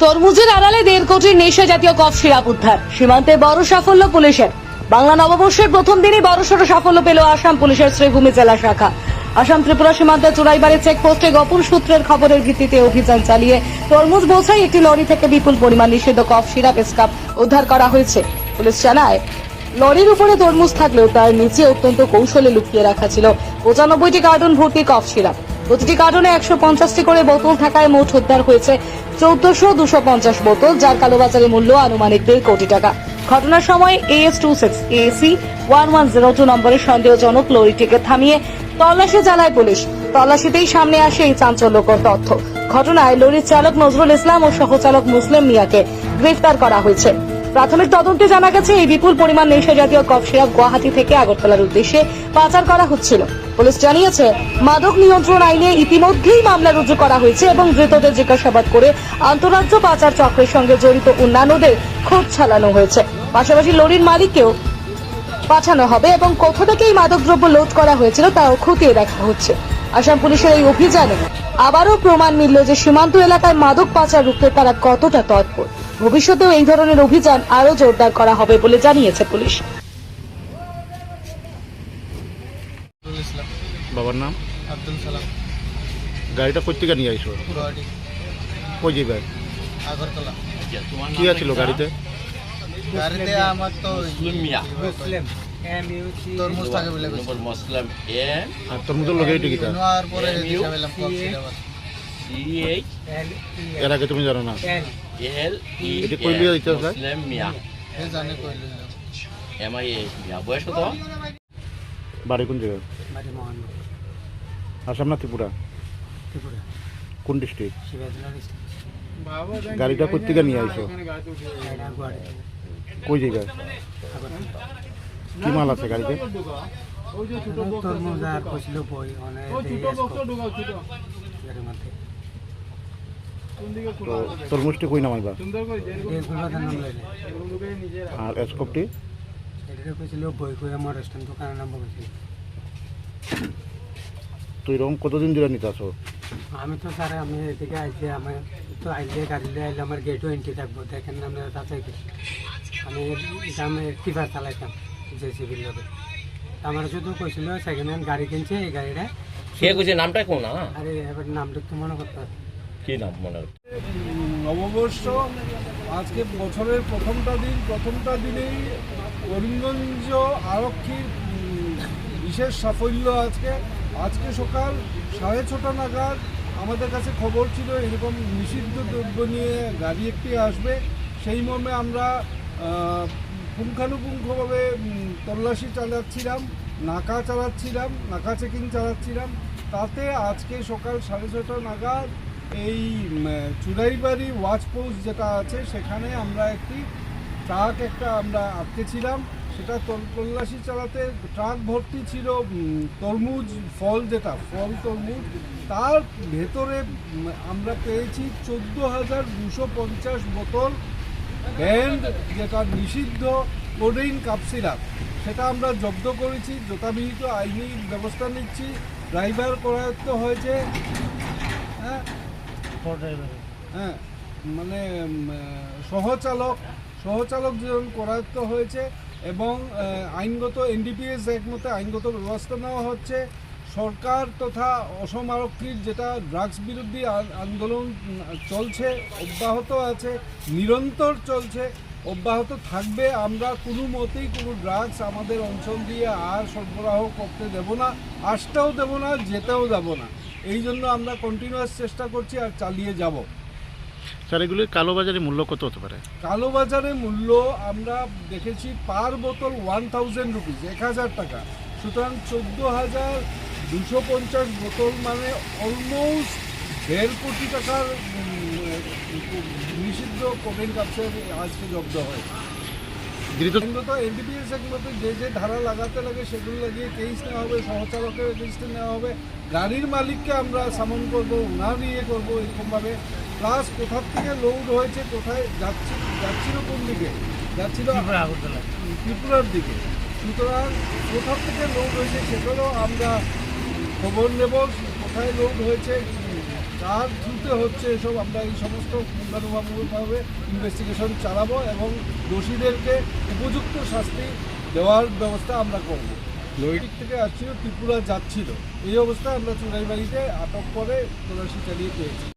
তরমুজের আড়ালে 1.5 কোটির নেশা জাতীয় কফ সিরাপ উদ্ধার। সীমান্তে বড় সাফল্য পুলিশের। বাংলা নববর্ষের প্রথম দিনই বড়সড় সাফল্য পেল আসাম পুলিশের শ্রীভূমি জেলা শাখা। আসাম ত্রিপুরা সীমান্তে চুরাইবাড়ি চেকপোস্টে গোপন সূত্রের খবরের ভিত্তিতে অভিযান চালিয়ে তরমুজ বোঝাই একটি লরি থেকে বিপুল পরিমাণ নিষিদ্ধ কফ সিরাপ স্কাপ উদ্ধার করা হয়েছে। পুলিশ জানায়, লরির উপরে তরমুজ থাকলেও তার নিচে অত্যন্ত কৌশলে লুকিয়ে রাখা ছিল 95টি কার্টুন ভর্তি কফ সিরাপ। প্রতিটি কার্টুনে 150টি করে বোতল থাকায় মোট উদ্ধার হয়েছে 14,250 বোতল, যার কালোবাজারে মূল্য আনুমানিক 1.5 কোটি টাকা। ঘটনার সময় AS26 AC 1102 নম্বরের সন্দেহজনক লরিটিকে থামিয়ে তল্লাশি চালায় পুলিশ। তল্লাশিতেই সামনে আসে এই চাঞ্চল্যকর তথ্য। ঘটনায় লরির চালক নজরুল ইসলাম ও সহচালক মুসলিম মিয়াকে গ্রেফতার করা হয়েছে। প্রাথমিক তদন্তে জানা গেছে, এই বিপুল পরিমাণ নেশা জাতীয় কফ সিরাপ গুয়াহাটি থেকে আগরতলার উদ্দেশ্যে পাচার করা হচ্ছিল। পুলিশ জানিয়েছে, মাদক নিয়ন্ত্রণ আইনে ইতিমধ্যেই মামলা রুজু করা হয়েছে এবং ধৃতদের জিজ্ঞাসাবাদ করে আন্তঃরাজ্য পাচার চক্রের সঙ্গে জড়িত অন্যান্যদের খোঁজ চালানো হয়েছে। পাশাপাশি লরির মালিককেও পাঠানো হবে এবং কোথা থেকে এই মাদকদ্রব্য লোড করা হয়েছিল তাও খতিয়ে দেখা হচ্ছে। আসাম পুলিশের এই অভিযানে আবারও প্রমাণ মিলল যে সীমান্ত এলাকায় মাদক পাচার রুখতে তারা কতটা তৎপর। ভবিষ্যতেও এই ধরনের অভিযান আরো জোরদার করা হবে বলে জানিয়েছে পুলিশ। বাবার নাম আব্দুল সালাম। গাড়িটা কোথেকে নিয়ে আইছো? গুয়াহাটি কই যাবে? আগরতলা। কি আছিল গাড়িতে? গাড়িতে আমার তো মুসলিম তরমুজ থাকে বলে Muslim M আর তরমুজের লগে এটা কিটা? নেওয়ার পরে দিশাবেলাম এর আগে তুমি জানো না? L E এটা কই লিয়ে দিতে স্যার? Muslim Mia এ জানে কইল MIA Mia বয়স কত? বাড়ি কোন জায়গা? বাড়ি মোহন আসাম না ত্রিপুরা? ত্রিপুরা কোন ডিস্ট্রিক্ট? শিবাজলা ডিস্ট্রিক্ট। গাড়িটা কোথেকে নিয়ে আইছো? এটা গুয়াহাটি কই জায়গা? কি মাল আছে গাড়িতে? তরমুজ আর কইছিল বই অনেক গাড়ির মধ্যে তো তরমুজটি কই নামাইবা? এগুলো নাম লইলে আর এসকপটি? এটা কইছিল বই কই আমার রেস্টুরেন্ট দোকানের নাম বলছিল। তো এরকম কতদিন ধরে নিতে আসো? আমি তো স্যার আমি এদিকে আইছি, আমি তো আইলে গাড়িলে আইলে আমার গেটও এন্ট্রি থাকবো, দেখেন আমি তাতে আমি আমি টিপার চালাইতাম JCB লোকে। আমার শুধু কইছিল সেকেন্ড হ্যান্ড গাড়ি কিনছে, এই গাড়িটা কে কইছে নামটা কোন না? আরে এবার নামটা তো মনে করতে হবে। কি নাম মনে? নববর্ষ আজকে বছরের প্রথমটা দিনেই করিমগঞ্জ আরক্ষীর বিশেষ সাফল্য। আজকে সকাল 6:30 নাগাদ আমাদের কাছে খবর ছিল এরকম নিষিদ্ধ দ্রব্য নিয়ে গাড়ি একটি আসবে। সেই মর্মে আমরা পুঙ্খানুপুঙ্খভাবে তল্লাশি চালাচ্ছিলাম, নাকা চেকিং চালাচ্ছিলাম। তাতে আজকে সকাল 6:30 নাগাদ এই চুরাইবাড়ি ওয়াচ পোস্ট যেটা আছে সেখানে আমরা একটি ট্রাক আমরা আটকেছিলাম। সেটা তল্লাশি চালাতে ট্রাক ভর্তি ছিল তরমুজ, ফল তরমুজ। তার ভেতরে আমরা পেয়েছি 14,250 বোতল ব্যান্ড, যেটা নিষিদ্ধ কোডেইন কাপ সিরাপ। সেটা আমরা জব্দ করেছি, যথাবিহিত আইনি ব্যবস্থা নিচ্ছি। ড্রাইভার করায়ত্ত হয়েছে, হ্যাঁ মানে সহচালক যেমন করায়ত্ত হয়েছে এবং আইনগত NDPS অ্যাক্ট মতে আইনগত ব্যবস্থা নেওয়া হচ্ছে। সরকার তথা অসম আরক্ষীর যেটা ড্রাগস বিরোধী আন্দোলন চলছে, অব্যাহত আছে, নিরন্তর চলছে, অব্যাহত থাকবে। আমরা কোনো মতেই কোনো ড্রাগস আমাদের অঞ্চল দিয়ে আর সরবরাহ করতে দেব না, আসতেও দেব না, যেতেও দেব না। এই জন্য আমরা কন্টিনিউয়াস চেষ্টা করছি আর চালিয়ে যাব। স্যার এগুলির কালোবাজারে মূল্য কত হতে পারে? কালোবাজারে মূল্য আমরা দেখেছি পার বোতল 1000 রুপিস, 1000 টাকা। সুতরাং 14,250 বোতল মানে অলমোস্ট 1.5 কোটি টাকার নিষিদ্ধ কোকেন কাপসের আজকে জব্দ হয়। NDPS অ্যাক্ট মতো যে ধারা লাগাতে লাগে সেগুলো লাগিয়ে কেস নেওয়া হবে, সহচালকের এগেইনস্টে নেওয়া হবে, গাড়ির মালিককে আমরা সামন করবো, ওনার করবো এরকমভাবে। প্লাস কোথার থেকে লোড হয়েছে, কোথায় যাচ্ছিল, কোন দিকে যাচ্ছিল, ত্রিপুরার দিকে। সুতরাং কোথার থেকে লোড হয়েছে সেগুলো আমরা খবর নেব, কোথায় লোড হয়েছে, কার থ্রুতে হচ্ছে এসব আমরা এই সমস্ত পুঙ্খানুপুঙ্খভাবে ইনভেস্টিগেশন চালাবো এবং দোষীদেরকে উপযুক্ত শাস্তি দেওয়ার ব্যবস্থা আমরা করব। দিক থেকে আসছিল, ত্রিপুরা যাচ্ছিল, এই অবস্থায় আমরা চুরাইবাড়িতে আটক করে তল্লাশি চালিয়ে পেয়েছি।